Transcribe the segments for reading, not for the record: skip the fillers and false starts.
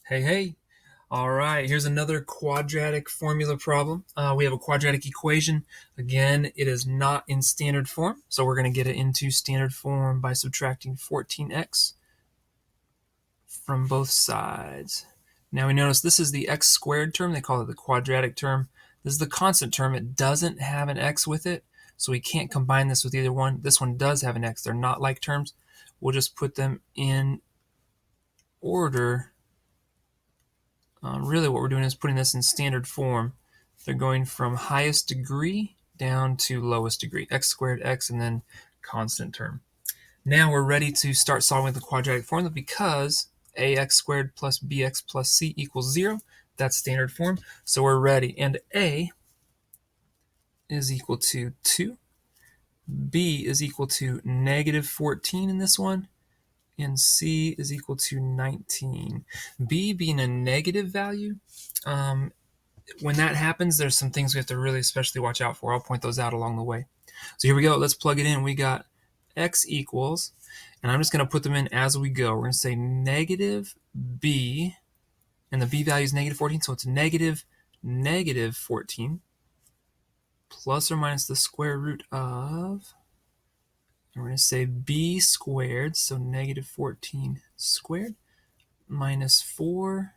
Hey, hey. All right, here's another quadratic formula problem. We have a quadratic equation. Again, it is not in standard form, so we're going to get it into standard form by subtracting 14x from both sides. Now we notice this is the x squared term. They call it the quadratic term. This is the constant term. It doesn't have an x with it, so we can't combine this with either one. This one does have an x. They're not like terms. We'll just put them in order. Really what we're doing is putting this in standard form. They're going from highest degree down to lowest degree, x squared x and then constant term. Now we're ready to start solving the quadratic formula because ax squared plus bx plus c equals 0. That's standard form. So we're ready. And a is equal to 2. B is equal to negative 14 in this one. And c is equal to 19. B being a negative value, when that happens, there's some things we have to really especially watch out for. I'll point those out along the way. So here we go. Let's plug it in. We got x equals, and I'm just going to put them in as we go. We're going to say negative b, and the b value is negative 14, so it's negative 14 plus or minus the square root of, and we're going to say b squared, so negative 14 squared, minus 4ac.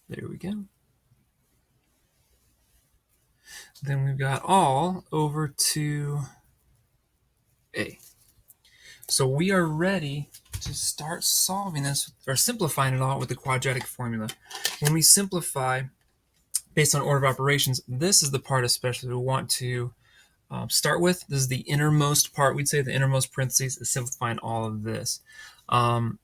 There we go. Then we've got all over 2a. So we are ready to start solving this, or simplifying it all with the quadratic formula. When we simplify based on order of operations, this is the part especially we want to start with. This is the innermost part. We'd say the innermost parentheses is simplifying all of this. But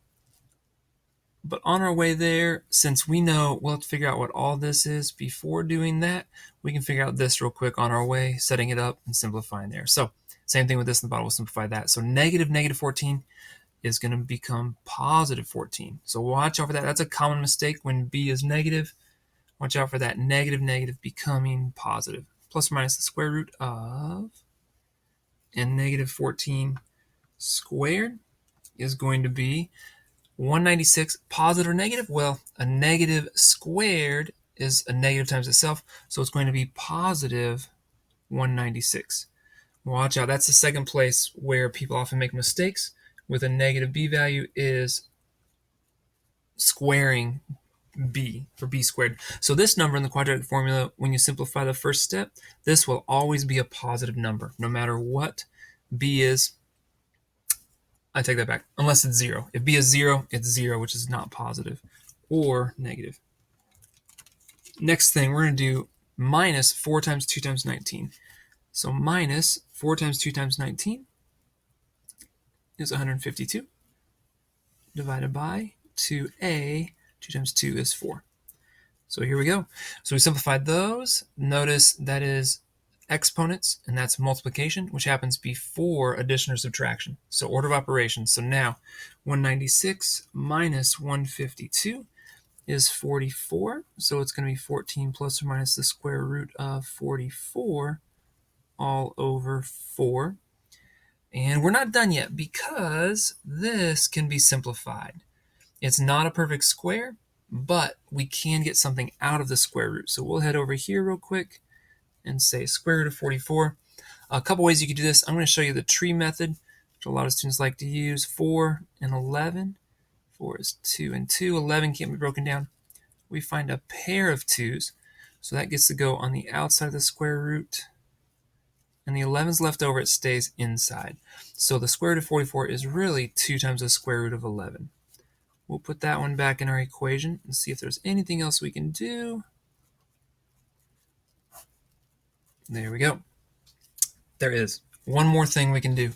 on our way there, since we know we'll have to figure out what all this is before doing that, we can figure out this real quick on our way, setting it up and simplifying there. So same thing with this in the bottom, we'll simplify that. So negative 14 is going to become positive 14. So watch out for that. That's a common mistake when b is negative. Watch out for that negative becoming positive. Plus or minus the square root of, and negative 14 squared is going to be 196. Positive or negative? Well, a negative squared is a negative times itself, so it's going to be positive 196. Watch out, that's the second place where people often make mistakes with a negative b value, is squaring b for b squared. So this number in the quadratic formula, when you simplify the first step, this will always be a positive number, no matter what b is. I take that back, unless it's 0. If b is 0, it's 0, which is not positive or negative. Next thing, we're going to do minus 4 times 2 times 19. So minus 4 times 2 times 19 is 152, divided by 2a, 2 times 2 is 4. So here we go. So we simplified those. Notice that is exponents, and that's multiplication, which happens before addition or subtraction. So order of operations. So now 196 minus 152 is 44. So it's going to be 14 plus or minus the square root of 44 all over 4. And we're not done yet because this can be simplified. It's not a perfect square, but we can get something out of the square root. So we'll head over here real quick and say square root of 44. A couple ways you could do this. I'm going to show you the tree method, which a lot of students like to use. 4 and 11. 4 is 2 and 2. 11 can't be broken down. We find a pair of 2's, so that gets to go on the outside of the square root. And the 11's left over, it stays inside. So the square root of 44 is really 2 times the square root of 11. We'll put that one back in our equation and see if there's anything else we can do. There we go. There is one more thing we can do.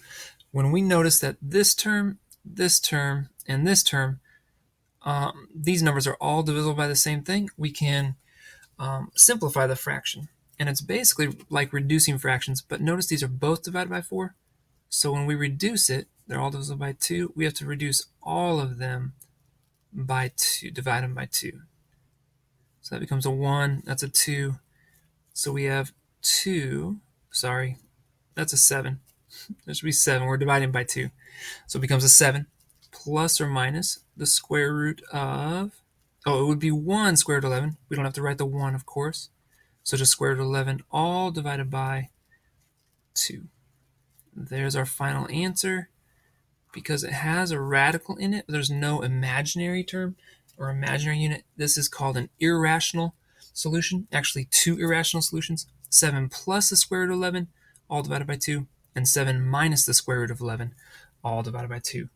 When we notice that this term, and this term, these numbers are all divisible by the same thing, we can simplify the fraction. And it's basically like reducing fractions, but notice these are both divided by 4. So when we reduce it, they're all divisible by 2. We have to reduce all of them by 2, divide them by 2. So that becomes a 1, that's a 2. So we have 2, sorry, that's a 7. There should be 7. We're dividing by 2. So it becomes a 7 plus or minus the square root of, it would be 1 square root of 11. We don't have to write the 1, of course. So just square root of 11 all divided by 2. There's our final answer. Because it has a radical in it, there's no imaginary term or imaginary unit. This is called an irrational solution. Actually, 2 irrational solutions. 7 plus the square root of 11, all divided by 2, and 7 minus the square root of 11, all divided by 2.